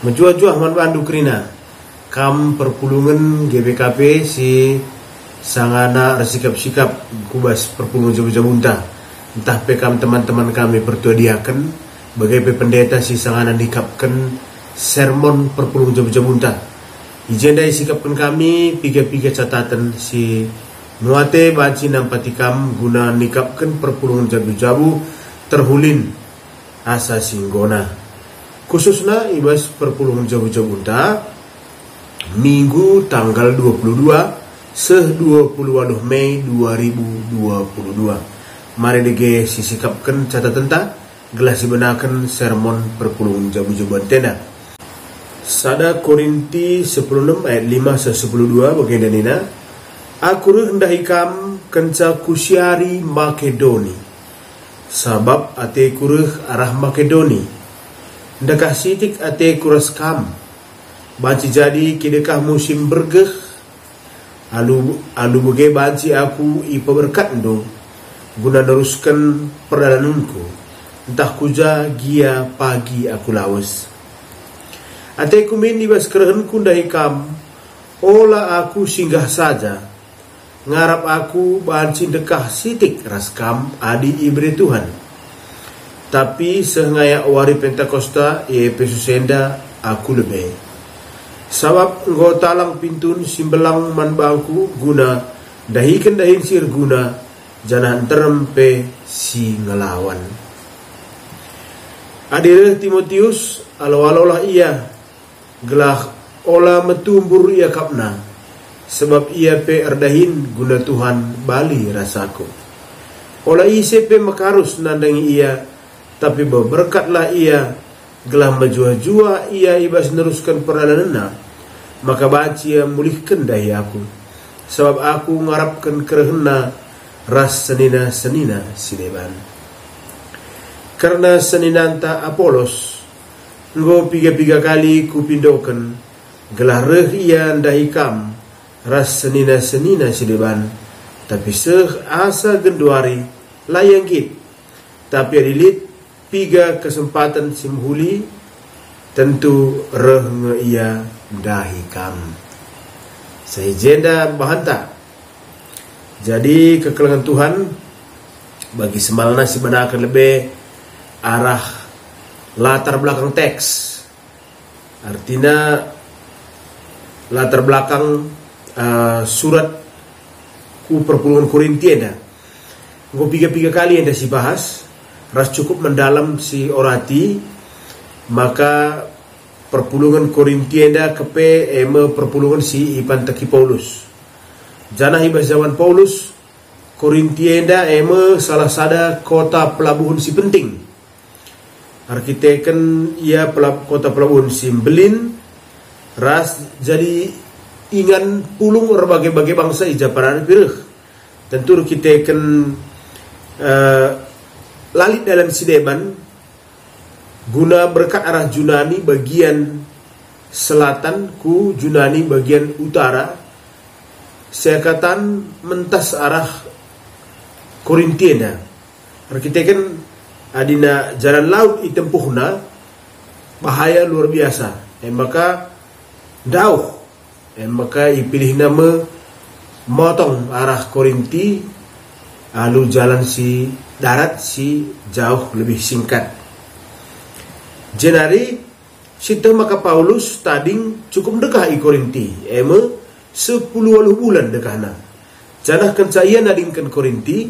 Menjuah-juah man bandu krina kam perpulungan GBKP si sangana resikap-sikap kubas perpulungan jabu-jabunta entah pekam teman-teman kami pertuadiakan bagai pendeta si sangana dikapkan sermon perpulungan jabu-jabunta ijendai sikapkan kami piga-piga catatan si nuate banci nampatikam guna nikapkan perpulungan jabu-jabu terhulin asa singgona khususnya ibas perpulungan jabu-jabunta Minggu tanggal 22 20 Mei 2022. Mari dege sisikapkan catatan ta gelas dibenakan sermon perpulungan jabu-jabuan tenda. Sada Korinti 16 ayat 5 12 bagian danina. Aku hendak ikam kenca kusyari Makedoni. Sabab ate kuruh arah Makedoni. Ndakah sitik ate kuras kam. Banci jadi kidekah musim bergeh alu bege banci aku ipa berkat do guna teruskan perdalananku entah kuja gia pagi aku lawas ate kumin ibas kerehenku ndahi kam ola aku singgah saja ngarap aku banci dekah sitik raskam adi ibri Tuhan tapi sehingga wari Pentakosta Pesusenda aku lebih sabab engkau talang pintun simbelang man bangku guna dahikan dahin sir guna jangan terempe si ngelawan. Adir Timotius alo-alolah ia gelah ola metumbur ia kapna sebab ia pe erdahin guna Tuhan bali rasaku. Ola ise pe makarus nandangi ia tapi berberkatlah ia gelah majua-jua ia ibas neruskan perjalanan maka banci ia mulihkan dahi aku sebab aku ngarapkan kerehna ras senina sileban karena seninanta Apolos engkau piga-piga kali kupindokan gelah reh ia dahi kam ras senina sileban tapi seh asa genduari layang git tapi adilit piga kesempatan simhuli tentu reh ia dahi kam. Saya jenda bahanta. Jadi kekelengan Tuhan bagi semalna si benakan lebih arah latar belakang teks. Artinya latar belakang surat ku perpulungan Korinti ada. Gue piga-piga kali yang si bahas. Ras cukup mendalam si orati maka perpulungan Korintienda kepe perpulungan si ipan taki Paulus janah ibas zaman Paulus Korintienda salah sada kota pelabuhan si penting arkiteken ia kota pelabuhan si belin ras jadi ingan pulung berbagai bangsa ijaparan pireh tentu arkiteken lalit dalam sideban guna berkat arah Junani bagian selatan ku Junani bagian utara sekatan mentas arah Korintiana arkiteken adina jalan laut itempuhna bahaya luar biasa maka dauh maka ipilih nama motong arah Korinti lalu jalan si darat si jauh lebih singkat. Jenari situ maka Paulus tading cukup dekah i Korinti 10 bulan dekahna. Janah kencaya nadingkan Korinti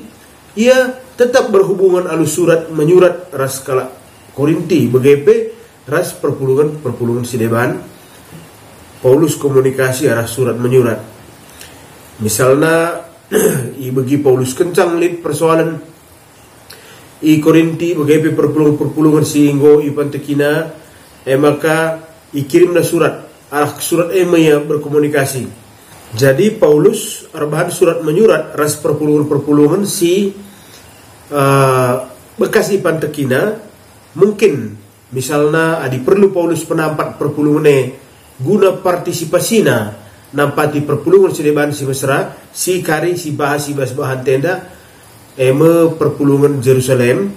ia tetap berhubungan alu surat menyurat ras kala Korinti begepe ras perpulungan sideban Paulus komunikasi arah surat menyurat. Misalnya i bagi Paulus kencang lid persoalan i Korinti bagai perpulungan singgo i pantekina maka ikirimna surat arah surat ya berkomunikasi jadi Paulus arbahan surat menyurat ras perpulungan si bekas i pantekina mungkin misalnya adi perlu Paulus penampat perpulungan guna partisipasina nampati perpulungan sideban si mesra si kari si bahas bahan tenda perpulungan Jerusalem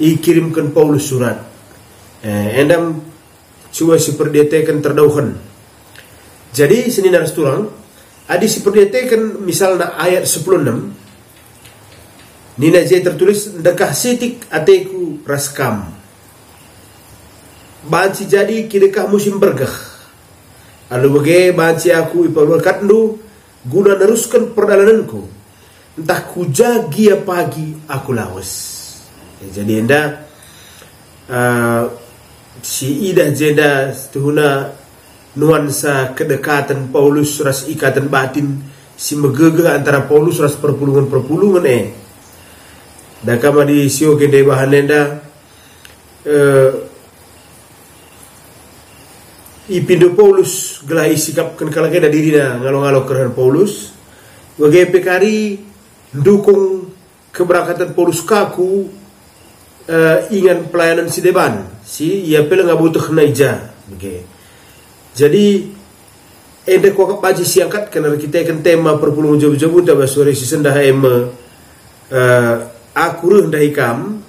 ikirimkan Paulus surat endam coba seperti terdauhan. Jadi seni naras tulang adi seperti misalnya ayat 16 nina je tertulis dekah sitik ateku raskam banci jadi kidekah musim bergah alu bage banci aku ipalukan du guna neruskan perdalananku entah kujagia pagi aku lawas. Jadi enda si ida jeda tuhuna nuansa kedekatan Paulus ras ikatan batin si megegeh antara Paulus ras perpulungan da kama di sio gede bahan enda ipindo Paulus gelai sikapkan kalagena dirina ngalo-ngalo keren Paulus bagi pekari dukung keberangkatan Paulus kaku ingan pelayanan si deban si ia pela ngabutuh naija okay. Jadi ende ko kapaji siangkat karena kita kan tema perpulungan jabu-jabu tabah sore si sendah aku rendah ikam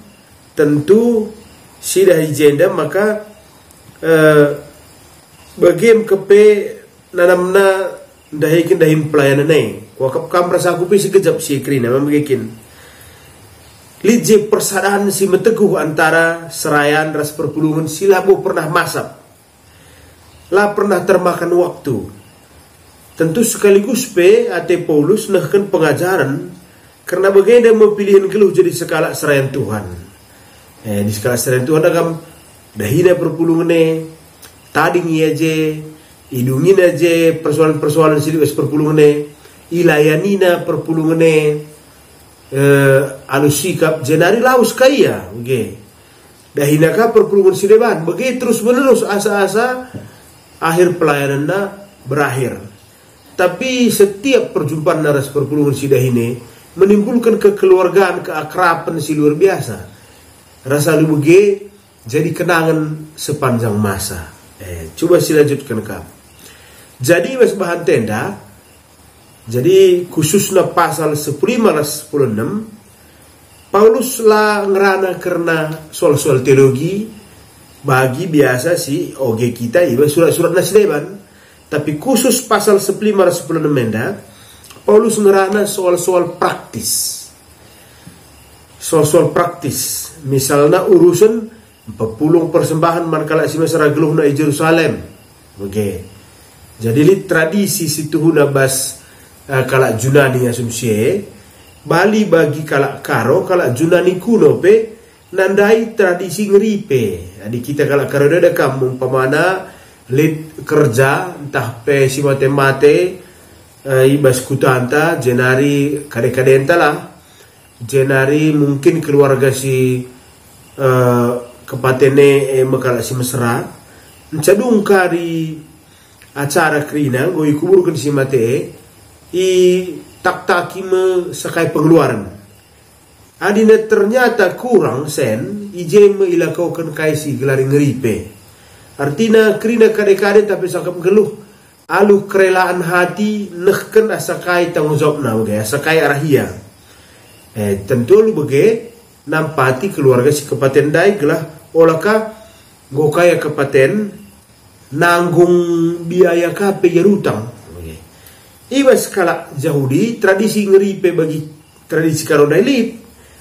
tentu si dah jenda maka bagim kepe nanamna dahikin dahim pelayanan wakap kam rasa aku pisi kejap si krina membikin lije persadaan si meteguh antara serayan ras perpulungan silabu pernah masak lah pernah termakan waktu tentu sekaligus ate Paulus nahkan pengajaran karena bagaimana memilih keluh jadi skala serayan Tuhan di skala serayan Tuhan agam dahina perpulungan tading iya je idungin aja persoalan-persoalan silibas perpulungan ilayanina perpulungan anu sikap jenari laus kaya okay. Dahinaka perpulungan sideban begitu terus menerus asa-asa akhir pelayanan berakhir. Tapi setiap perjumpaan naras perpulungan sidahine menimbulkan kekeluargaan, keakraban si luar biasa. Rasa lubuge jadi kenangan sepanjang masa. Coba silanjutkan kamu. Jadi mas bahan tenda. Jadi khususnya pasal 15-16 Paulus lah ngerana karena soal-soal teologi bagi biasa si oge kita iba surat-surat nasideban. Tapi khusus pasal 15-16 Paulus ngerana soal-soal praktis. Soal-soal praktis. Misalnya urusan pepulung persembahan manakala si masyarakat geluh na Jerusalem. Oke. Jadi li tradisi situhuna bas kala Junani asumsi Bali bagi kala karo kala Junani kuno pe nandai tradisi ngeripe. Jadi kita kala karo ada kampung pamana lid kerja entah pe si mate ibas kutanta jenari kade-kadenta lah jenari mungkin keluarga si kepatene makala si mesra encadung kari acara krina goi kuburkan si mate i tak-taki me sakai pengeluaran adina ternyata kurang sen ije me ilakaukan kai si gelari ngeripe artina krina kade-kade tapi sakap geluh alu kerelaan hati nehken asakai tanggung jawab na okay? Asakai arahia tentu lu bege nampati keluarga si kepaten dai gelah olaka gokaya kepaten nanggung biaya kape yarutang okay. Iba skala Yahudi tradisi ngeripe bagi tradisi karodai lip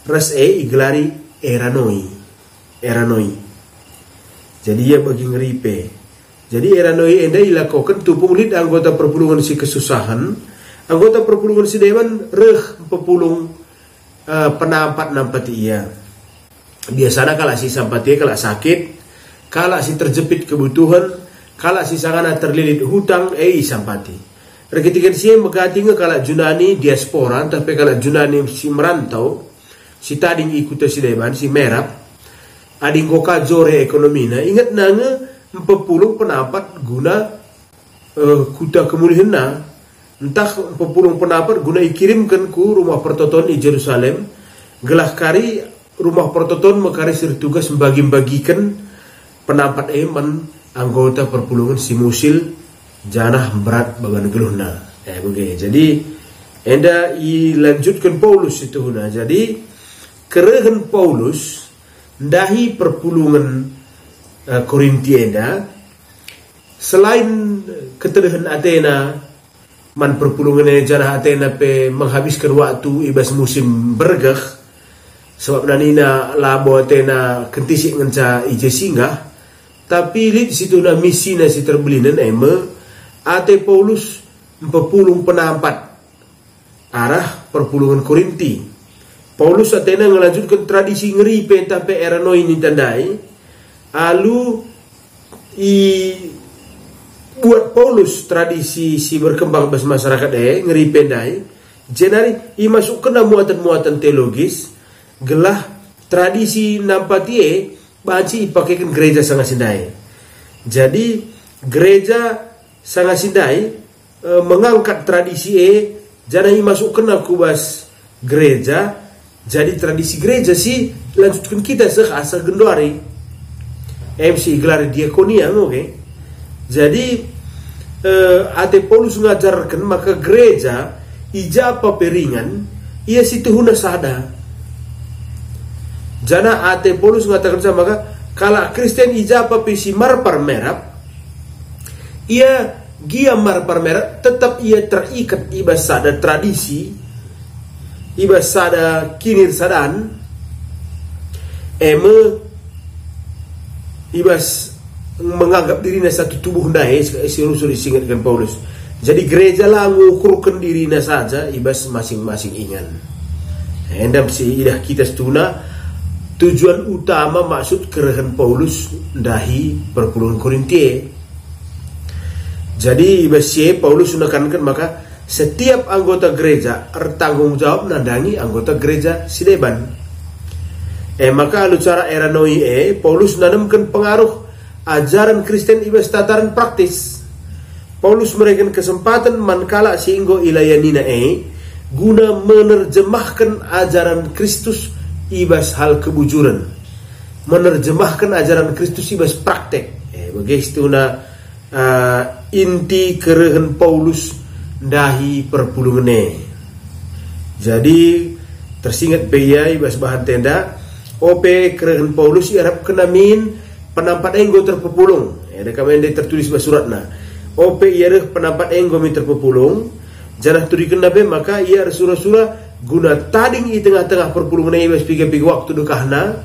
ras iglari eranoi jadi ya bagi ngeripe jadi eranoi enda ilakokan tupung lid anggota perpulungan si kesusahan anggota perpulungan si dewan pepulung penampat nampati iya biasanya kalau si sampati kalau sakit kalau si terjepit kebutuhan kalau si sangana terlilit hutang sampati reketikan si megati kalau Junani diaspora tapi kalau Junani si merantau si tading ikut si dewan si merap ading koka jore ekonomina ingat nanga pepulung penampat guna kuda kemulihan entah pepulung penampat guna ikirimkan ku rumah pertoton di Jerusalem gelah kari rumah pertoton makari sir tugas membagi-bagikan penampat eman anggota perpulungan si musil janah berat bagan geluhna begini jadi enda ilanjutkan Paulus itu huna jadi kerehan Paulus dahi perpulungan Korinti enda Selain ketedahan Athena man perpulungan janah Athena pe menghabiskan waktu ibas musim bergah sebab nanina labo Athena kentisik ngenca ije singgah tapi lit situ na misi na si terbelinan ate Paulus pepulung penampat arah perpulungan Korinti. Paulus Athena ngelanjutkan tradisi ngeri sampai era noi ini tandai alu buat Paulus tradisi si berkembang bas masyarakat ngeri pendai jenari masuk kena muatan-muatan teologis gelah tradisi nampatie baci ipakaikan gereja sangat sindai. Jadi gereja sangat sindai mengangkat tradisi jangan masuk kena kubas gereja jadi tradisi gereja sih lanjutkan kita asa gendoari MC gelar diakonia oke. Jadi ate Paulus ngajarkan maka gereja ijapa peringan ia situhuna sada jana ate Paulus ngatakan sama maka kalau Kristen ijapa pisi marpar merap ia gia marpar merap tetap ia terikat ibas sada tradisi ibas sada kinir sadan ibas menganggap dirinya satu tubuh dai seluruh disingatkan Paulus. Jadi gereja lah mengukurkan dirinya saja ibas masing-masing ingan. Endam si idah kita setuna tujuan utama maksud kerehan Paulus dahi perpulungan Korinti. Jadi ibas Paulus menekankan maka setiap anggota gereja bertanggung jawab nandangi anggota gereja sideban. Maka lu cara era noi Paulus nanamkan pengaruh ajaran Kristen ibas tataran praktis. Paulus memberikan kesempatan mankala singgo ilayanina guna menerjemahkan ajaran Kristus ibas hal kebujuran. Menerjemahkan ajaran Kristus ibas praktek. Begitu inti kerehan Paulus dahi perpulungan. Jadi tersingat beya ibas bahan tenda OP kerehan Paulus iarap kenamin penampat enggo terpepulung. Kami tertulis bahasa suratna. OP ia penampat enggo mi terpepulung. Janah turikan nabe maka ia surah-surah guna tading i tengah-tengah perpulungan ia piga-piga waktu dekahna.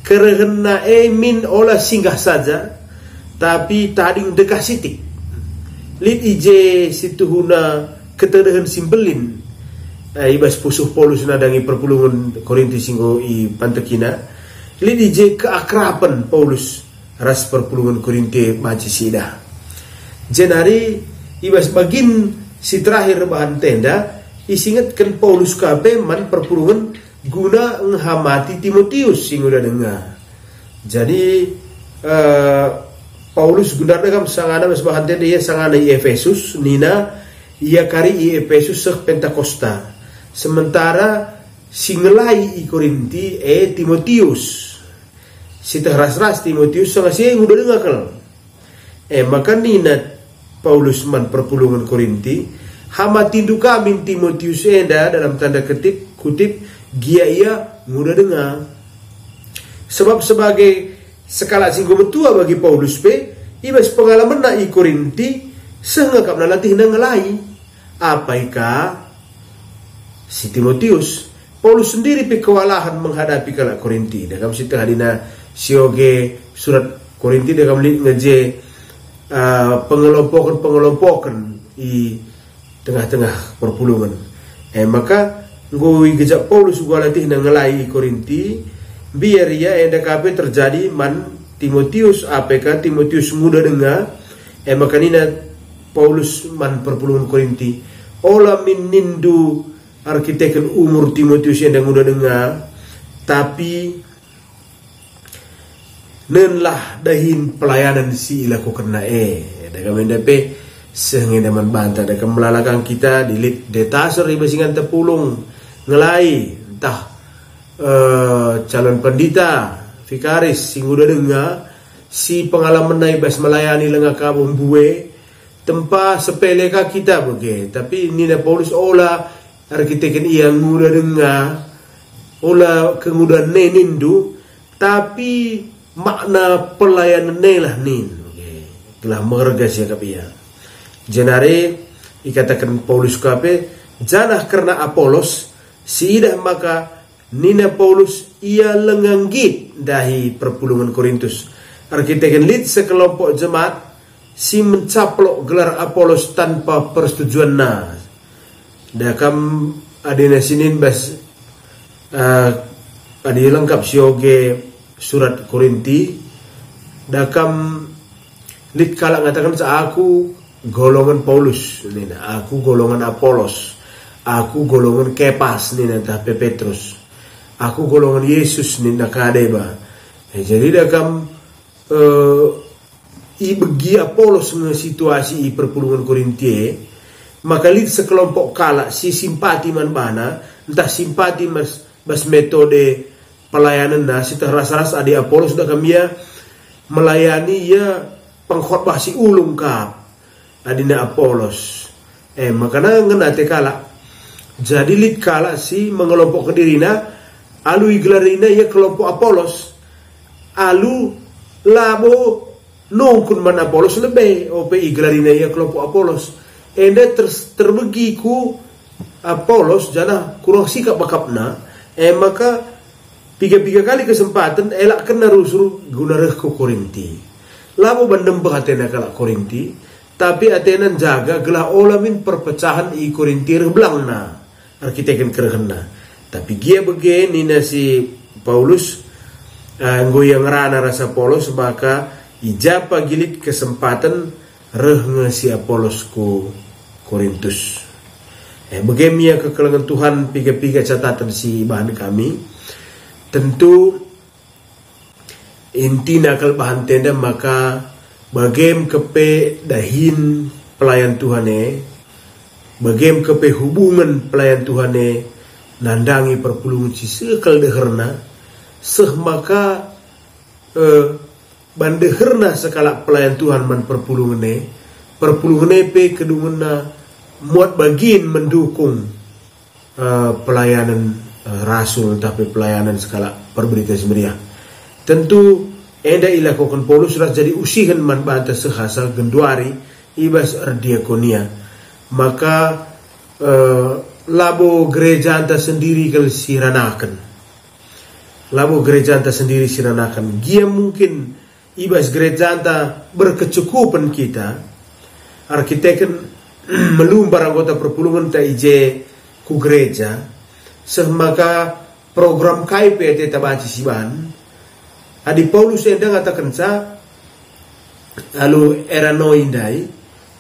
Kerana min olah singgah saja. Tapi tading dekah sitik. Lit ije situhuna ketedahan simbelin. Ibas pusuh Paulus nadangi perpulungan Korinti singgo i pantekina. Lidi je keakraban Paulus ras perpulungan Korinti macisida. Jenari ibas bagin si terakhir bahan tenda isingatkan Paulus kabe man perpulungan guna menghamati Timotius sing udah dengar. Jadi Paulus guna dalam sangana bas bahan tenda ia sangana i Efesus nina ia kari i Efesus sek Pentakosta. Sementara singelai i Korinti Timotius. Si terras-ras Timotius sangat sih udah dengar kan. Maka nina Paulus man perpulungan Korinti hama tindu kami Timotius dalam tanda kutip gia ia mudah dengar. Sebab sebagai skala singgung tua bagi Paulus ibas pengalaman na i Korinti sengakap na latih na ngelai. Apaikah si Timotius Paulus sendiri kewalahan menghadapi kala Korinti. Dalam situ hadina sioge surat Korinti dalam ngeje pengelompokan di tengah-tengah perpulungan. Maka ngui gejak Paulus gua latih ngelai Korinti biar ya kape terjadi man Timotius APK Timotius muda dengar. Maka nina Paulus man perpulungan Korinti olah min nindu arkiteken umur Timotius yang muda dengar tapi nenlah dahin pelayanan si ilakukan na daga mendape sehingga daman bantah daga melalakang kita dilit detasor ibasingan tepulung ngelai entah calon pendeta vikaris sing udah dengar si pengalaman na ibas melayani lengah kabum buwe tempat sepele ka kita bege tapi nina Paulus olah arkiteken yang muda dengar olah kemudahan nenindu tapi makna pelayanan lah nin gelah merga siakap ia. Jenare ikatakan Paulus kape janah karena Apolos siidah maka nina Paulus ia lenganggit dahi perpulungan Korintus. Arkiteken lid sekelompok jemaat si mencaplok gelar Apolos tanpa persetujuan na. Dakam adina sinin bas adi lengkap sioge surat Korinti. Dakam lid kala ngatakan aku golongan Paulus nina, aku golongan Apolos, aku golongan Kepas nina tapi Petrus, aku golongan Yesus nina kadeba. Jadi dakam i begi Apolos nge situasi i perpulungan Korinti, maka lid sekelompok kala si simpati man bana, entah simpati mas metode pelayanan na si terasa-rasa adi Apolos sudah kami ya melayani ya pengkhotbah si ulung kap adina Apolos. Makanya ngenate kala jadi lid kala si mengelompok dirina alu iglarina ya kelompok Apolos alu labo nungkun man Apolos lebih ope iglarina ya kelompok Apolos ende terbegi ku Apolos jana kurang sikap bakapna maka tiga kali kesempatan elak kena rusur guna reh ku Korinti labo bandem atena kala Korinti tapi atena jaga gelah olamin perpecahan i Korinti reblang na arkiteken kerehna tapi gia bege nina si Paulus ngoyang rana rasa Paulus maka ijapa gilit kesempatan reh si Apolos ku Korintus. Bagaimana kekelengan Tuhan piga-piga catatan si bahan kami. Tentu inti nakal bahan tenda maka bagaim kepe dahin pelayan Tuhane, bagaim kepe hubungan pelayan Tuhane nandangi perpulungan si sekal deherna, seh maka bandeherna sekala pelayan Tuhan man perpulungan pe kedungena muat bagian mendukung pelayanan rasul tapi pelayanan skala perberita semeriah. Tentu enda ilakukan Paulus sudah jadi usihan man banta sehasa genduari ibas diakonia. Maka labo gereja anta sendiri kal siranakan. Labo gereja anta sendiri siranakan. Gia mungkin ibas gereja anta berkecukupan kita. Arkiteken melumbar anggota perpulungan ta ije ku gereja semaka program KIP teta baci siban adi Paulus endang ngatakan sa alu era no indai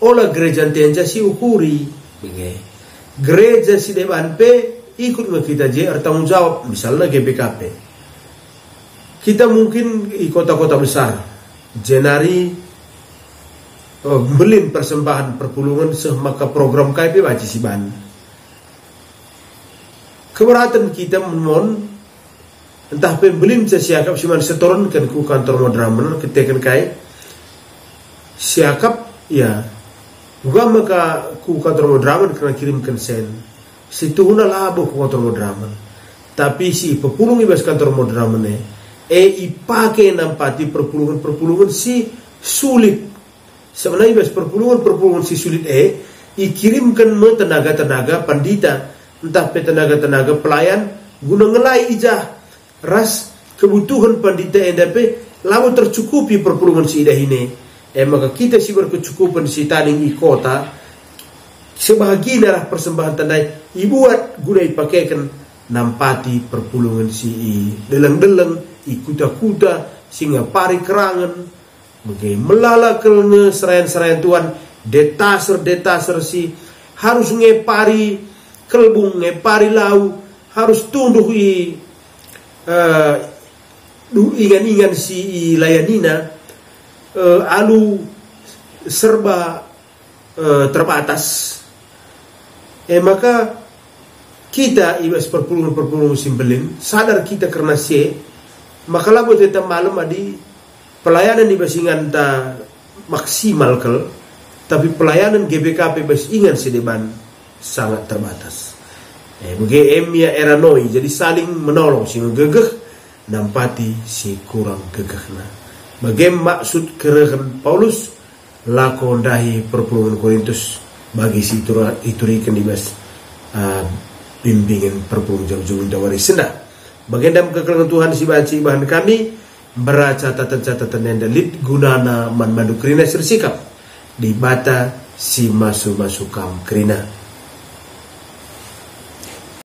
ola gereja tenja si ukuri bege gereja si deban pe ikut kita je tanggung jawab misalnya GBKP kita mungkin di kota-kota besar jenari belin persembahan perpulungan semaka program KIP baci siban keberatan kita memohon entah pembelin siakap siman setoran kan ku kantor modraman ketekan kai siakap ya gua maka ku kantor modraman kena kirimkan sen situ huna labo ku kantor modraman tapi si perpulungan ibas kantor modraman ipake nampati perpulungan si sulit. Sebenarnya bas perpulungan si sulit ikirimkan me tenaga pandita entah pe tenaga pelayan guna ngelai ijah ras kebutuhan pandita endape lalu tercukupi perpulungan si idah ini maka kita si berkecukupan si taning i kota sebahagian darah persembahan tandai ibuat guna ipakaikan nampati perpulungan si i deleng i kuta singa pari kerangan bagai melalakel serayan Tuhan detaser si harus ngepari kelbung ngepari lau harus tunduh i ingan si layanina alu serba terbatas maka kita ibas perpulungan simbelin sadar kita karena maka lagu tetap malam adi pelayanan di basingan ta maksimal kel, tapi pelayanan GBKP bas ingan sedeban sangat terbatas. BGM-nya era noi jadi saling menolong si gegeh nampati si kurang gegehna. Bagaimana maksud kerehan Paulus lakondahi perpulungan Korintus bagi si iturikan di bas bimbingan perpulungan jauh-jauh dawari senda. Bagendam kekelangan Tuhan si bahan kami beraca catatan-catatan yang dalit gunana man mandu kerina sersikap di bata si masu-masu kam kerina.